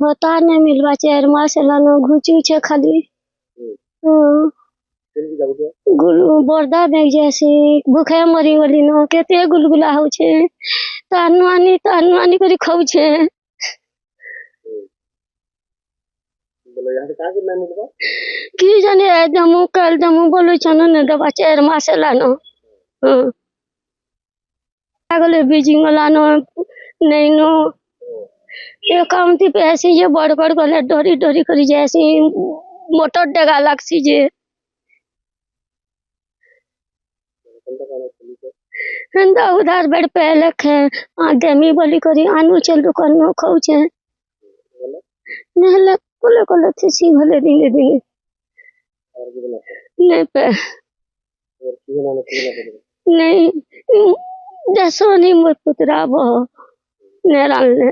भत्ता नहीं मिलवा 4 मास हेलान घुचू छे खाली। बर्दा में जैसे भूखे मरी गली न केते गुलगुला हो छे तानुआनी करी खाऊ छे। की जाने दमु कल दमु बोलो छन न दबा 4 मास हेलान आगले बीजिंग लान नहीं नो एकाउंट पे ऐसे ये बड़ बड़ गले डोरी डोरी करी जैसे मोटर डगा लागसी जे हंदा उधार बेड पे लखे देमी बोली करी आनु चल दुकान न खाऊ छे नहले कोले कोले थी भले दिने दिने नहीं पे नहीं जसो नहीं मोर पुतरा बो नेराल ने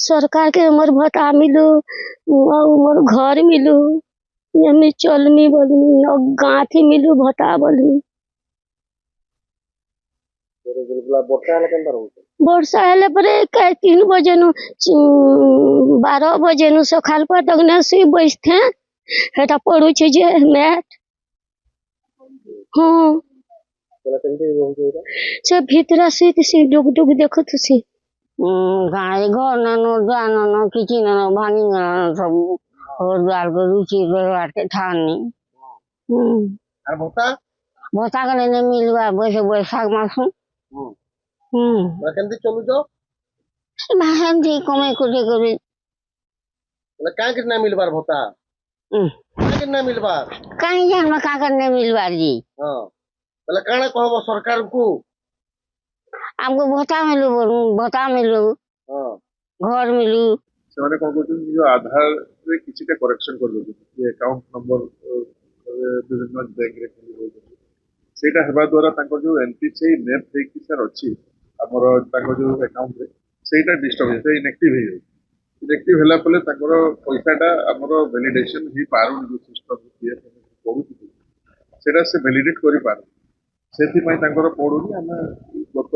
सरकार के मोर भत्ता मिलू और मोर घर मिलू यमी चलमी बोलनी और गांठी मिलू भत्ता बोलनी वर्षा हेले परे 3 बजे नु 12 बजे नु सखाल पर तक ने सी बैठे हेटा पड़ू छे जे मैट हां से भीतर से डुग डुग देखो तुसी गाय घर न जान न किछि न भांगी न सब और द्वार को रुचि व्यवहार के ठानी আর ভোটা भत्ता के नहीं मिलवा बैसे बैसाख मासु কেমতি চলুছ माहन जी कमे कुटे करे বলে কাঁ के ना मिलबार भोटा काहे के ना मिलबार कहीं जान में का करने मिलवा जी हां বলে কাଣା कहबो सरकार को हमको भत्ता मिलू हां घर मिलू ସେମାନେ କଣ କରୁଛନ୍ତି ନିଜ ଆଧାରରେ କିଛିଟା କରେକ୍ସନ କରିଦେଉଛନ୍ତି ଆକାଉଣ୍ଟ ନମ୍ବର ବିଭିନ୍ନ ବ୍ୟାଙ୍କରେ ଖୋଲି ଦେଉଛନ୍ତି ସେଇଟା ହେବା ଦ୍ୱାରା ତାଙ୍କର ଯୋଉ ଏନପିସିଆଇ ମ୍ୟାପ୍ ହେଇକି ସାର୍ ଅଛି ଆମର ତାଙ୍କ ଯୋଉ ଆକାଉଣ୍ଟରେ ସେଇଟା ଡିଷ୍ଟର୍ବ ହେଇଯାଉଛି ଇନଏକ୍ଟିଭ ହେଇଯାଉଛି ଇନଏକ୍ଟିଭ ହେଲା ପରେ ତାଙ୍କର ପଇସାଟା ଆମର ଭ୍ୟାଲିଡେସନ ହେଇପାରୁନି ଯୋଉ ସିଷ୍ଟମ କହୁଛି ସେଇଟା ସେ ଭ୍ୟାଲିଡେଟ୍ କରିପାରୁନି ସେଥିପାଇଁ ତାଙ୍କର ପଡୁନି ଆମେ ଗତ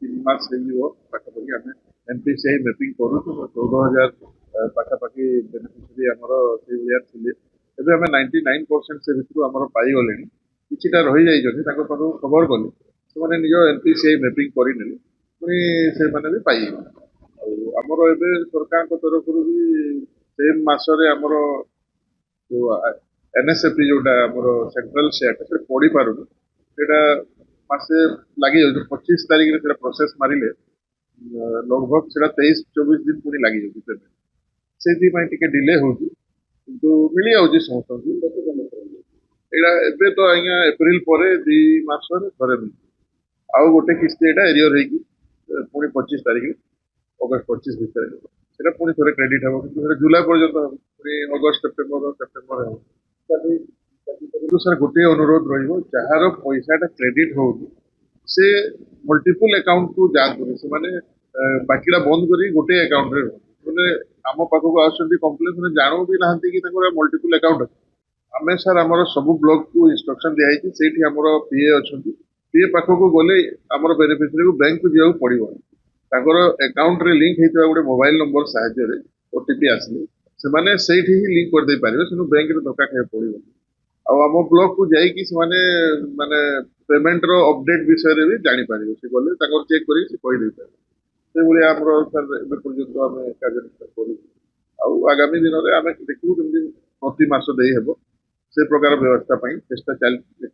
3 ମାସ ହେଇଯିବ ପାଖାପାଖି ଆମେ एनपीसीआई मैपिंग करूँ 14,000 पाखापाखि बेनिफिशियरी आमर से भलिया थिले एबे हमें 99% से भितर आमर पाई गले किछिटा रही जाइछथि ताको पाखो खबर गले से माने निजो एनपीसीआई मैपिंग करि नेले पुनी से माने भी पाई आमर एबे सरकार को तरफ भी सेम मासरे आमर जो एनएसएपी जोटा आमर सेंट्रल शेयर से पड़ी पारुनी सेटा मासे लागि 25 तारिख रे सेटा प्रोसेस मारिले लगभग सेटा 23-24 दिन पुणी लगी जाऊँ पेमेंट से डिले हो मिल जाऊँ समस्त एबे तो आज्ञा एप्रिल पर 2 मास थे मिल आउ गोटे किस्ती यहाँ एरियर होगी पुणी 25 तारिख अगस्त 25 भितर से पुणी थे क्रेडिट हम कि जुलाई पर्यटन हम पुणी अगस्त सेप्टेम्बर हम सर गोटे अनुरोध जार पैसाटा क्रेडिट हो से मल्टीपल अकाउंट को जातु से माने बाकीटा बंद करी गोटे अकाउंट रे माने आम पाखक आसुंती कंप्लेन माने जानू भी नहांती कि ताकर मल्टीपल अकाउंट आमे सर हमर सब ब्लॉक को इंस्ट्रक्शन दिया है सेठी हमर पीए अछंती पीए पाखक गले हमर बेनिफिशियरी को बैंक को जिया पड़िबो ताकर अकाउंट रे लिंक हेतबा गोटे मोबाइल नंबर सहायता रे ओटीपी आसले से माने सेठी ही लिंक कर दे पारिबे सेनु बैंक रे धक्का खाय पड़िबो आ हम ब्लॉक को जाई कि माने माने पेमेंट रो अपडेट विषय रे भी जानि पारिबे से गले ताकर चेक करी से कहि दे पारिबे से बोले हमरो सर एबे पर्यंत हम कार्यान्वित करू आगामी दिन में आम देखू प्रति मास दे हे से प्रकार व्यवस्था चेष्टा चल